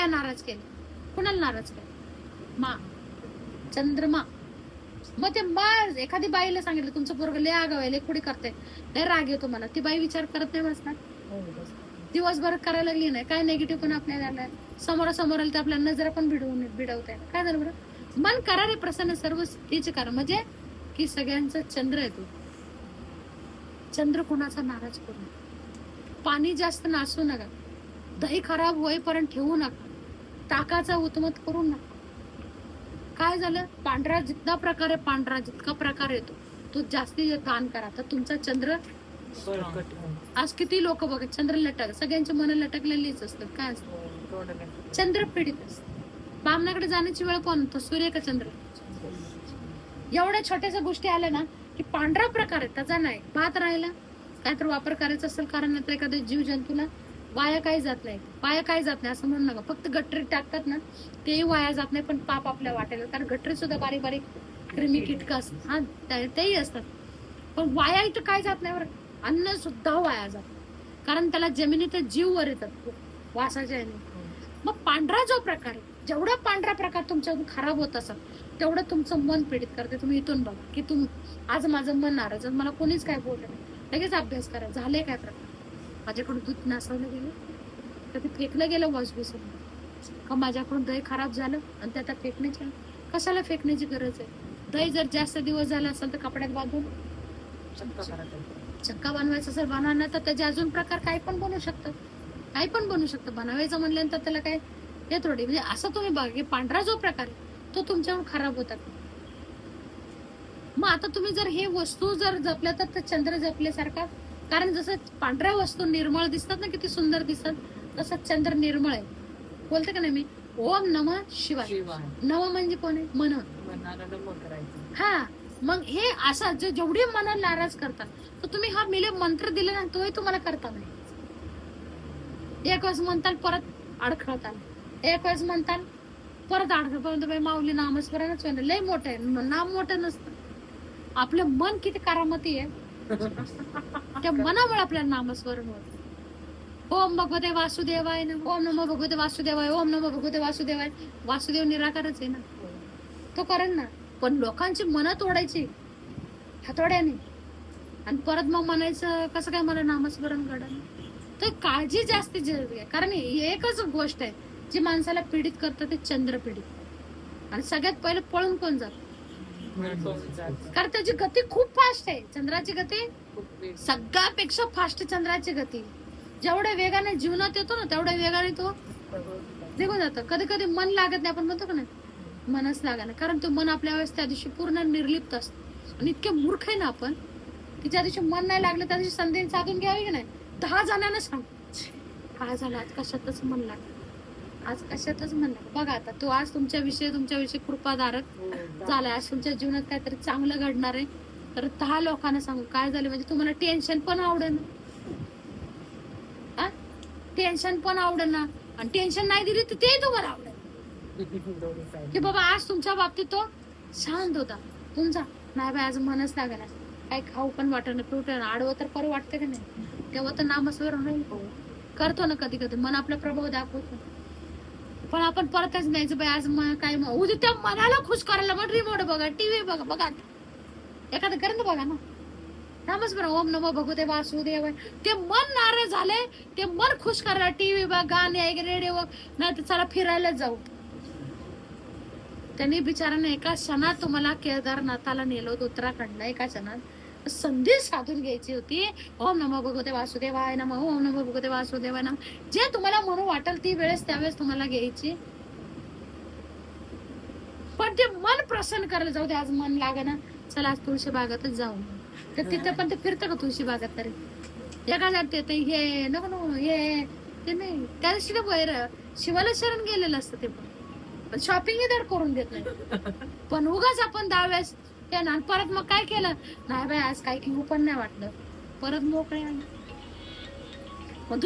बाया नाराज केल्या. कुणाला नाराज केलं? मा, चंद्रमा. मग ते मा एखादी बाईला सांगितलं तुमचं पोरग लय आगाव आहे, लय खुडी करते, लय राग येतो मला, ती बाई विचार करत नाही बसणार? दिवसभर करायला लागली नाही काय निगेटिव्ह पण आपल्याला आलाय, समोरासमोर आलं तर आपल्या नजरा पण भिडवताय. काय झालं बरं? मन करारे प्रसन्न सर्व तिचे कारण, म्हणजे की सगळ्यांचा चंद्र आहे तो. चंद्र कोणाचा नाराज करू नका. पाणी जास्त नासू नका. दही खराब होईपर्यंत ठेवू नका. ताकाचा उत्मत करू नका. काय झालं? पांढरा जितका प्रकार येतो तो जास्ती दान करा, तर तुमचा चंद्र. आज किती लोक बघा चंद्र लटक, सगळ्यांचे मन लटकलेलीच असतात. काय असतं? चंद्र पीडित असत. बामणाकडे जाण्याची वेळ कोण होतो? सूर्य का चंद्र? एवढ्या छोट्याशा गोष्टी आल्या ना की पांढरा प्रकार आहे त्याचा नाही भात राहिला, काय तर वापर करायचा असेल, कारण आता एखाद्या जीव जंतूला वाया काही जात नाही, वाया काही जात नाही असं म्हणू नका. फक्त गटरीत टाकतात ना तेही वाया जात नाही, पण पाप आपल्या वाटेल, कारण गटरीत सुद्धा बारीक बारीक क्रिमी कीटक असतात. हा, तेही असतात, पण वाया इथं काय जात नाही बरं. अन्न सुद्धा वाया जात, कारण त्याला जमिनीत जीव वर येतात वासाच्या याने. मग पांढरा जो प्रकार आहे, जेवढा पांढरा प्रकार तुमच्याकडून खराब होत असेल तेवढं तुमचं मन पीडित करते. तुम्ही इथून बघा की आज माझं मन नाराज, मला कोणीच काय बोललं नाही, लगेच अभ्यास करा झाले काय प्रकार. माझ्याकडून दूध नासवलं गेलं, कधी फेकलं गेलं वॉशबेसिन, का माझ्याकडून दही खराब झालं आणि ते आता फेकण्याची, कशाला फेकण्याची गरज आहे? दही जर जास्त दिवस झाला असेल तर कपड्यात बांधून चक्का बनवायचा असेल बनवणार, तर त्याचे अजून प्रकार काही पण बनवू शकतात, काही पण बनवू शकतं. बनवायचं म्हणल्यानंतर त्याला काय हे थोडी, म्हणजे असं तुम्ही बघा की पांढरा जो प्रकार आहे तो तुमच्याकडून खराब होतात. मग आता तुम्ही जर हे वस्तू जर जपल्या तर चंद्र जपल्यासारखा, कारण जसं पांढऱ्या वस्तू निर्मळ दिसतात ना, किती सुंदर दिसतात, तसं चंद्र निर्मळ आहे. बोलते का नाही मी? ओम नमः शिवाय. नव म्हणजे कोण आहे? मन. हा, मग हे असं जेवढी मन नाराज करतात, तर तुम्ही हा मिले मंत्र दिले ना, तोही तुम्हाला करता नाही. एक वेळेस म्हणताल परत अडखळताल, एक वेळेस म्हणताल परत अडखळपर्यंत बाई माऊली नामस्मरणच होईल. लय मोठं आहे नाम, मोठं नसतं. आपलं मन किती करामती आहे, त्या मनामुळे आपल्याला नामस्मरण होत. ओम भगवते वासुदेवाय नमः, ओम नमो भगवते वासुदेवाय, ओम नमो भगवते वासुदेवाय. वासुदेव निराकारच आहे ना, तो करेन ना, पण लोकांची मनं तोडायची हातोड्याने आणि परत मग म्हणायचं कसं काय मला नामस्मरण घडलं. तर काळजी जास्ती जरुरी आहे, कारण एकच गोष्ट आहे जी माणसाला पीडित करतं, ते चंद्र पीडित. आणि सगळ्यात पहिले पळून कोण जात? कारण त्याची गती खूप फास्ट आहे. चंद्राची गती सगळ्यापेक्षा फास्ट. चंद्राची गती जेवढ्या वेगाने जीवनात येतो ना तेवढ्या वेगाने तो निघून जातो. कधी कधी मन लागत नाही, आपण म्हणतो का नाही मनच लागत नाही, कारण तो मन आपल्या वेळेस त्या दिवशी पूर्ण निर्लिप्त असतो. आणि इतके मूर्ख आहे ना आपण की ज्या दिवशी मन नाही लागलं त्या दिवशी संधी साधून घ्यावी की नाही, 10 जणांना सांग काय झालं आज, कशातच मन लागलं, आज कशातच मन लागलं. बघा आता तो आज तुमच्याविषयी कृपाधारक झालाय, आज तुमच्या जीवनात काहीतरी चांगलं घडणार आहे, तर 10 लोकांना सांगू काय झालं, म्हणजे तुम्हाला टेन्शन पण आवडेल, टेन्शन पण आवडेल ना, आणि टेन्शन नाही दिली तर ते तुम्हाला आवडेल की बाबा आज तुमच्या बाबतीत तो शांत होता. तुमचा नाही बाय आज मनच लागला, काही खाऊ पण वाटत नाही, पिवट आडवं तर पर वाटतं का नाही, तेव्हा तर नामस्मरण करतो ना. कधी कधी मन आपला प्रभाव दाखवतो, पण आपण परतच नाहीच बाय आज काय उद्या त्या मनाला खुश करायला मग रिमोट बघा, टीव्ही बघा एखादं करत बघा ना नामस्मरण, ओम नमो भगवते वासुदेवाय. ते मन नाराज झाले, ते मन खुश करायला टीव्ही बघ, गाणे ऐक, रेडिओ, नाही तर चला फिरायला जाऊ. त्यांनी बिचाराने एका क्षणात तुम्हाला केदारनाथाला नेलं होतं, उत्तराखंडला. एका क्षणात संधी साधून घ्यायची होती. ओम नमो भगवते वासुदेवाय नमः, ओम नमो भगवते वासुदेवाय नमः. जे तुम्हाला म्हणून वाटेल ती वेळेस त्यावेळेस तुम्हाला घ्यायची, पण ते मन प्रसन्न करायला जाऊ दे. आज मन लागना, चला आज तुळशी बागातच जाऊ, तर तिथे पण ते फिरतं का तुळशी बागात? तरी एखाद्या ते हे नको हे ते नाही, त्या दिवशी शिवाला शरण गेलेलं असतं ते, पण शॉपिंग दर करून देत नाही. पण उगाच आपण 10 वेळेस ते ना, परत मग काय केलं नाही बाय आज काही घेऊ पण नाही वाटलं, परत मोकळे. मग